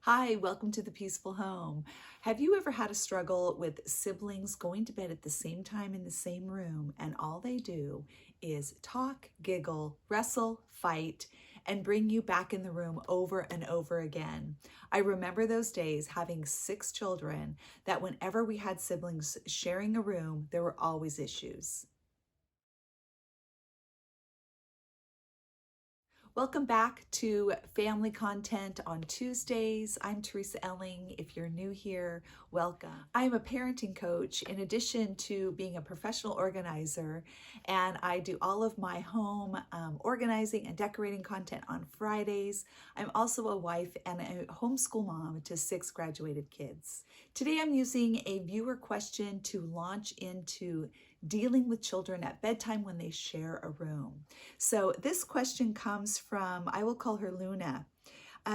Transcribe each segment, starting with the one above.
Hi, welcome to the Peaceful Home. Have you ever had a struggle with siblings going to bed at the same time in the same room, and all they do is talk, giggle, wrestle, fight, and bring you back in the room over and over again? I remember those days having 6 children that whenever we had siblings sharing a room, there were always issues. Welcome back to Family Content on Tuesdays. I'm TeresaElling. If you're new here, welcome. I'm a parenting coach in addition to being a professional organizer, and I do all of my home organizing and decorating content on Fridays. I'm also a wife and a homeschool mom to 6 graduated kids. Today I'm using a viewer question to launch into dealing with children at bedtime when they share a room. So this question comes from, I will call her Luna.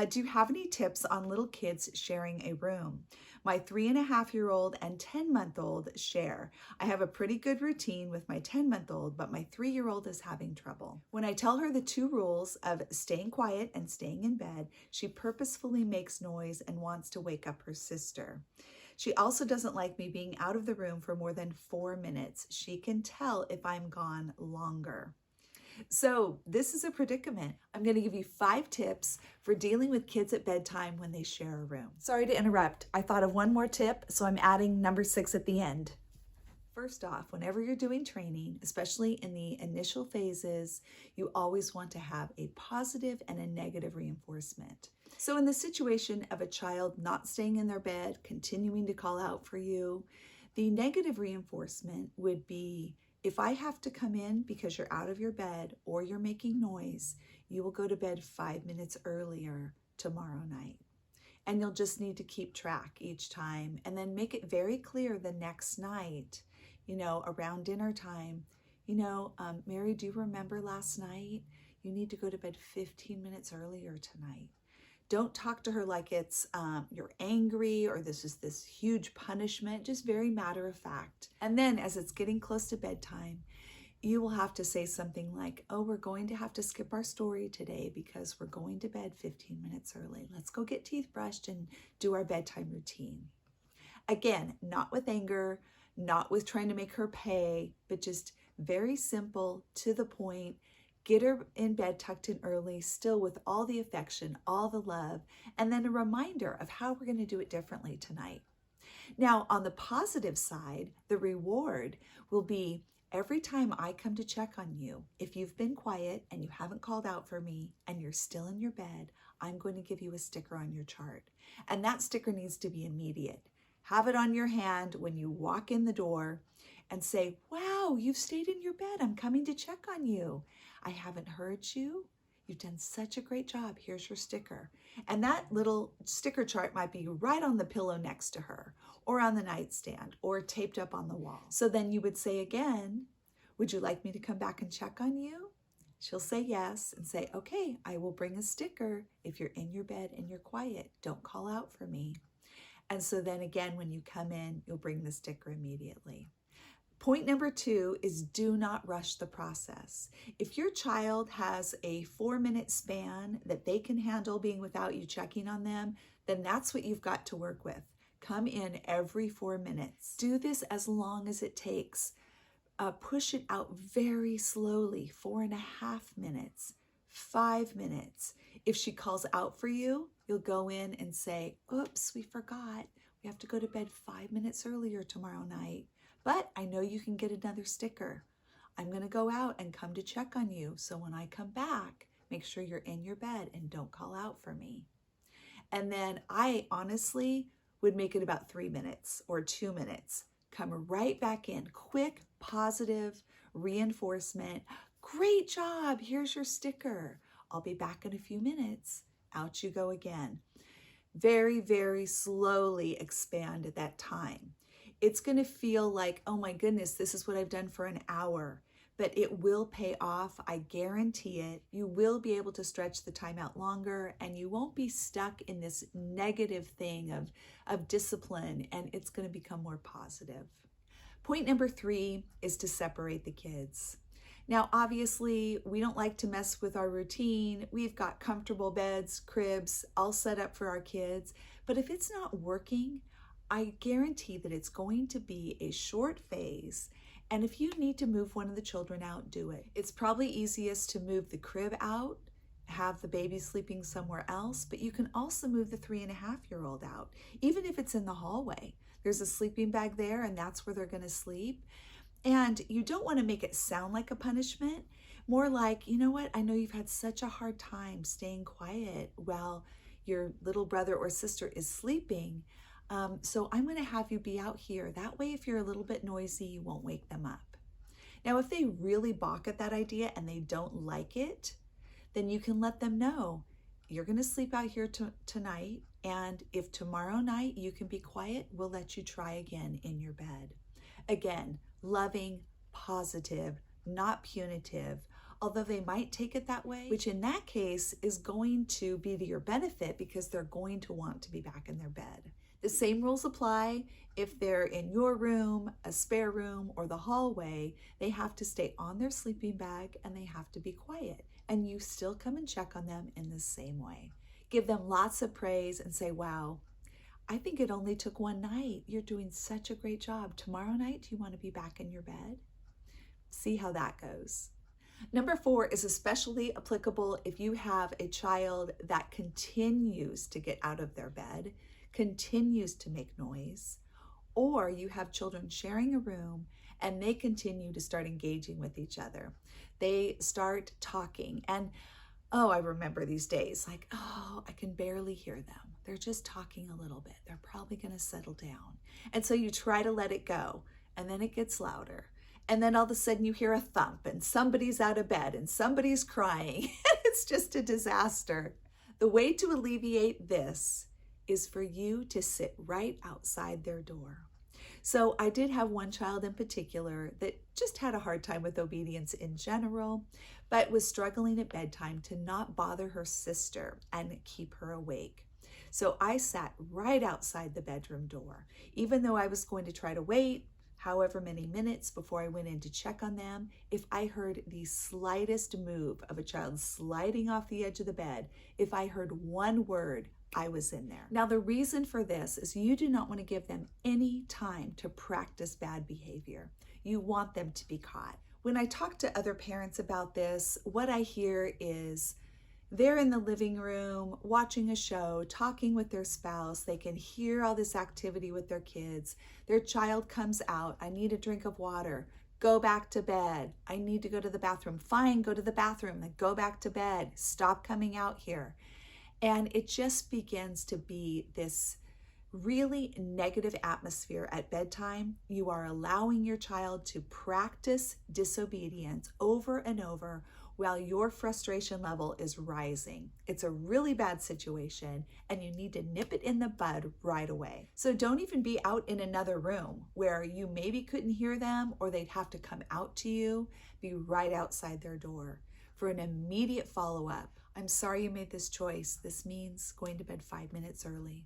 Do you have any tips on little kids sharing a room? My 3.5-year-old and 10-month-old share. I have a pretty good routine with my 10-month-old, but my 3-year-old is having trouble. When I tell her the 2 rules of staying quiet and staying in bed, she purposefully makes noise and wants to wake up her sister. She also doesn't like me being out of the room for more than 4 minutes. She can tell if I'm gone longer. So this is a predicament. I'm going to give you 5 tips for dealing with kids at bedtime when they share a room. Sorry to interrupt. I thought of one more tip, so I'm adding number 6 at the end. First off, whenever you're doing training, especially in the initial phases, you always want to have a positive and a negative reinforcement. So in the situation of a child not staying in their bed, continuing to call out for you, the negative reinforcement would be, if I have to come in because you're out of your bed or you're making noise, you will go to bed 5 minutes earlier tomorrow night. And you'll just need to keep track each time and then make it very clear the next night, around dinner time, Mary, do you remember last night? You need to go to bed 15 minutes earlier tonight. Don't talk to her like it's you're angry or this is this huge punishment, just very matter of fact. And then as it's getting close to bedtime, you will have to say something like, oh, we're going to have to skip our story today because we're going to bed 15 minutes early. Let's go get teeth brushed and do our bedtime routine. Again, not with anger, not with trying to make her pay, but just very simple, to the point. Get her in bed tucked in early, still with all the affection, all the love, and then a reminder of how we're going to do it differently tonight. Now, on the positive side, the reward will be every time I come to check on you, if you've been quiet and you haven't called out for me and you're still in your bed, I'm going to give you a sticker on your chart. And that sticker needs to be immediate. Have it on your hand when you walk in the door and say, wow, you've stayed in your bed. I'm coming to check on you. I haven't heard you. You've done such a great job. Here's your sticker. And that little sticker chart might be right on the pillow next to her, or on the nightstand, or taped up on the wall. So then you would say again, would you like me to come back and check on you? She'll say yes and say, okay, I will bring a sticker if you're in your bed and you're quiet. Don't call out for me. And so then again, when you come in, you'll bring the sticker immediately. Point number 2 is do not rush the process. If your child has a 4-minute span that they can handle being without you checking on them, then that's what you've got to work with. Come in every 4 minutes. Do this as long as it takes. Push it out very slowly, 4.5 minutes, 5 minutes. If she calls out for you, you'll go in and say, oops, we forgot. We have to go to bed 5 minutes earlier tomorrow night. But I know you can get another sticker. I'm going to go out and come to check on you. So when I come back, make sure you're in your bed and don't call out for me. And then I honestly would make it about 3 minutes or 2 minutes. Come right back in. Quick, positive reinforcement. Great job. Here's your sticker. I'll be back in a few minutes. Out you go again. Very, very slowly expand that time. It's going to feel like, oh my goodness, this is what I've done for an hour, but it will pay off. I guarantee it. You will be able to stretch the time out longer, and you won't be stuck in this negative thing of discipline, and it's going to become more positive. Point number 3 is to separate the kids. Now, obviously, we don't like to mess with our routine. We've got comfortable beds, cribs, all set up for our kids. But if it's not working, I guarantee that it's going to be a short phase. And if you need to move one of the children out, do it. It's probably easiest to move the crib out, have the baby sleeping somewhere else, but you can also move the 3.5-year-old out, even if it's in the hallway. There's a sleeping bag there, and that's where they're going to sleep. And you don't want to make it sound like a punishment, more like, you know what, I know you've had such a hard time staying quiet while your little brother or sister is sleeping. So I'm going to have you be out here. That way, if you're a little bit noisy, you won't wake them up. Now, if they really balk at that idea and they don't like it, then you can let them know, you're going to sleep out here tonight. And if tomorrow night you can be quiet, we'll let you try again in your bed. Again, loving, positive, not punitive, although they might take it that way, which in that case is going to be to your benefit because they're going to want to be back in their bed. The same rules apply if they're in your room, a spare room, or the hallway. They have to stay on their sleeping bag and they have to be quiet. And you still come and check on them in the same way. Give them lots of praise and say, wow, I think it only took one night. You're doing such a great job. Tomorrow night, do you want to be back in your bed? See how that goes. Number 4 is especially applicable if you have a child that continues to get out of their bed, continues to make noise, or you have children sharing a room and they continue to start engaging with each other. They start talking and, oh, I remember these days, like, oh, I can barely hear them. They're just talking a little bit. They're probably going to settle down. And so you try to let it go, and then it gets louder. And then all of a sudden you hear a thump and somebody's out of bed and somebody's crying. It's just a disaster. The way to alleviate this is for you to sit right outside their door. So I did have one child in particular that just had a hard time with obedience in general, but was struggling at bedtime to not bother her sister and keep her awake. So I sat right outside the bedroom door, even though I was going to try to wait however many minutes before I went in to check on them. If I heard the slightest move of a child sliding off the edge of the bed, if I heard one word, I was in there. Now, the reason for this is you do not want to give them any time to practice bad behavior. You want them to be caught. When I talk to other parents about this, what I hear is they're in the living room watching a show, talking with their spouse. They can hear all this activity with their kids. Their child comes out. I need a drink of water. Go back to bed. I need to go to the bathroom. Fine, go to the bathroom. Then go back to bed. Stop coming out here. And it just begins to be this really negative atmosphere at bedtime. You are allowing your child to practice disobedience over and over while your frustration level is rising. It's a really bad situation and you need to nip it in the bud right away. So don't even be out in another room where you maybe couldn't hear them or they'd have to come out to you. Be right outside their door for an immediate follow-up. I'm sorry you made this choice. This means going to bed 5 minutes early.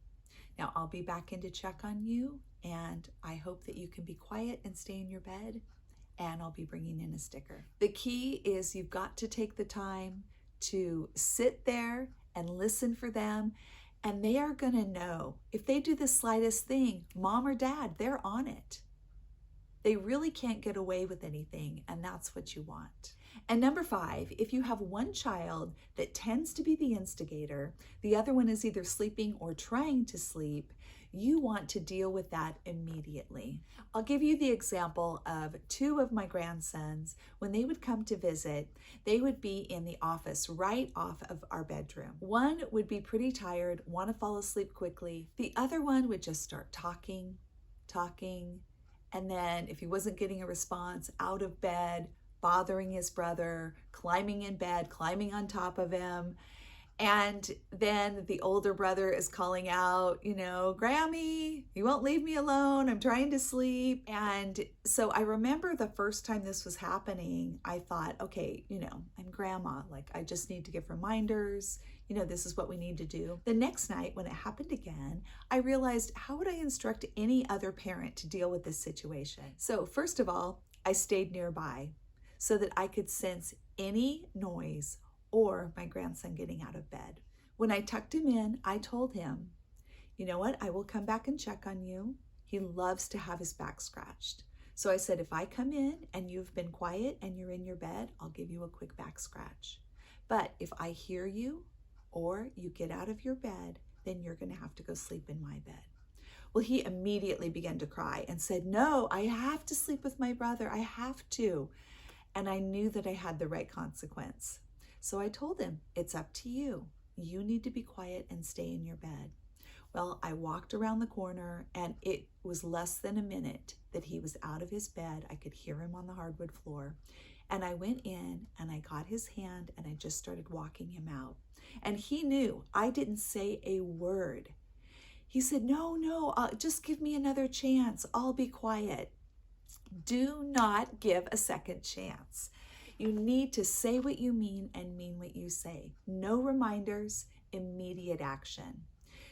Now I'll be back in to check on you and I hope that you can be quiet and stay in your bed, and I'll be bringing in a sticker. The key is you've got to take the time to sit there and listen for them, and they are gonna know. If they do the slightest thing, mom or dad, they're on it. They really can't get away with anything, and that's what you want. And number 5, if you have one child that tends to be the instigator, the other one is either sleeping or trying to sleep, you want to deal with that immediately. I'll give you the example of 2 of my grandsons. When they would come to visit, they would be in the office right off of our bedroom. One would be pretty tired, want to fall asleep quickly. The other one would just start talking, and then if he wasn't getting a response, out of bed, bothering his brother, climbing in bed, climbing on top of him. And then the older brother is calling out, Grammy, you won't leave me alone. I'm trying to sleep. And so I remember the first time this was happening, I thought, okay, I'm grandma. Like, I just need to give reminders. This is what we need to do. The next night when it happened again, I realized, how would I instruct any other parent to deal with this situation? So first of all, I stayed nearby. so that I could sense any noise or my grandson getting out of bed. When I tucked him in, I told him, you know what? I will come back and check on you. He loves to have his back scratched. So I said, if I come in and you've been quiet and you're in your bed, I'll give you a quick back scratch. But if I hear you or you get out of your bed, then you're going to have to go sleep in my bed. Well, he immediately began to cry and said, no, I have to sleep with my brother. I have to. And I knew that I had the right consequence. So I told him, it's up to you. You need to be quiet and stay in your bed. Well, I walked around the corner and it was less than a minute that he was out of his bed. I could hear him on the hardwood floor. And I went in and I got his hand and I just started walking him out. And he knew I didn't say a word. He said, no, just give me another chance. I'll be quiet. Do not give a second chance. You need to say what you mean and mean what you say. No reminders, immediate action.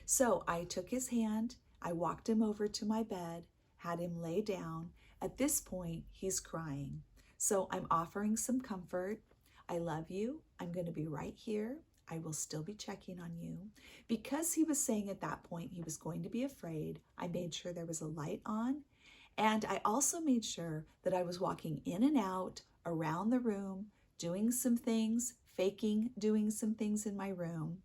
So I took his hand, I walked him over to my bed, had him lay down. At this point, he's crying. So I'm offering some comfort. I love you. I'm going to be right here. I will still be checking on you. Because he was saying at that point he was going to be afraid, I made sure there was a light on. And I also made sure that I was walking in and out around the room, doing some things, faking doing some things in my room,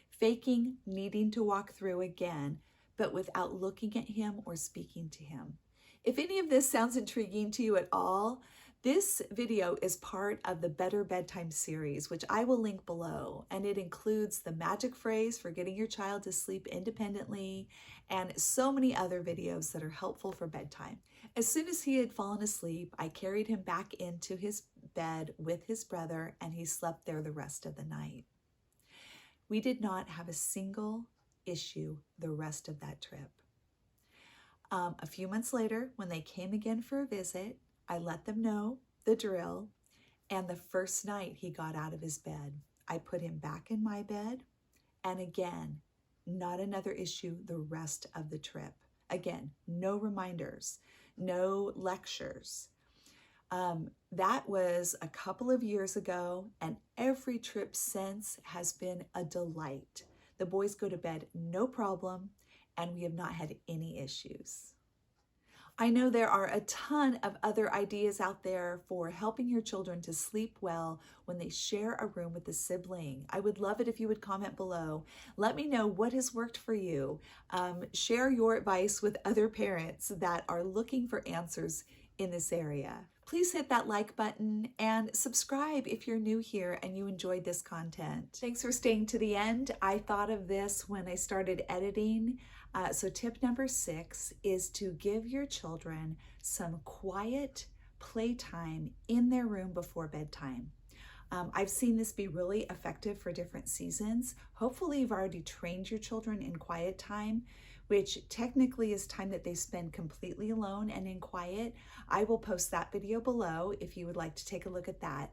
faking needing to walk through again, but without looking at him or speaking to him. If any of this sounds intriguing to you at all, this video is part of the Better Bedtime series, which I will link below, and it includes the magic phrase for getting your child to sleep independently and so many other videos that are helpful for bedtime. As soon as he had fallen asleep, I carried him back into his bed with his brother, and he slept there the rest of the night. We did not have a single issue the rest of that trip. A few months later, when they came again for a visit, I let them know the drill, and the first night he got out of his bed, I put him back in my bed, and again, not another issue the rest of the trip. Again, no reminders, no lectures. That was a couple of years ago, and every trip since has been a delight. The boys go to bed no problem, and we have not had any issues. I know there are a ton of other ideas out there for helping your children to sleep well when they share a room with a sibling. I would love it if you would comment below. Let me know what has worked for you. Share your advice with other parents that are looking for answers in this area. Please hit that like button and subscribe if you're new here and you enjoyed this content. Thanks for staying to the end. I thought of this when I started editing. So tip number 6 is to give your children some quiet playtime in their room before bedtime. I've seen this be really effective for different seasons. Hopefully you've already trained your children in quiet time, which technically is time that they spend completely alone and in quiet. I will post that video below if you would like to take a look at that.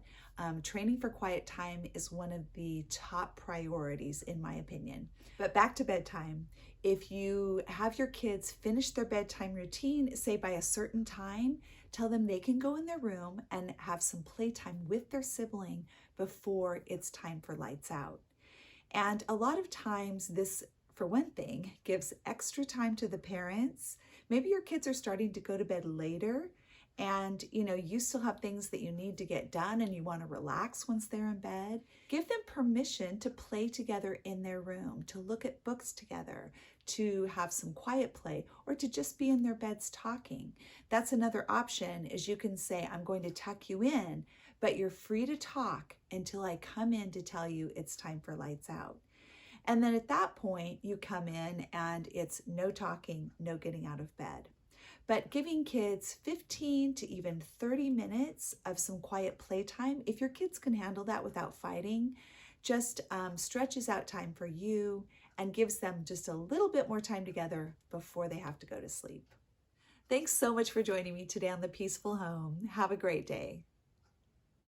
Training for quiet time is one of the top priorities in my opinion. But back to bedtime. If you have your kids finish their bedtime routine, say by a certain time, tell them they can go in their room and have some playtime with their sibling before it's time for lights out. And a lot of times this, for one thing, gives extra time to the parents. Maybe your kids are starting to go to bed later and you still have things that you need to get done and you want to relax once they're in bed. Give them permission to play together in their room, to look at books together, to have some quiet play, or to just be in their beds talking. That's another option, is you can say, I'm going to tuck you in, but you're free to talk until I come in to tell you it's time for lights out. And then at that point, you come in and it's no talking, no getting out of bed. But giving kids 15 to even 30 minutes of some quiet playtime, if your kids can handle that without fighting, just stretches out time for you and gives them just a little bit more time together before they have to go to sleep. Thanks so much for joining me today on The Peaceful Home. Have a great day.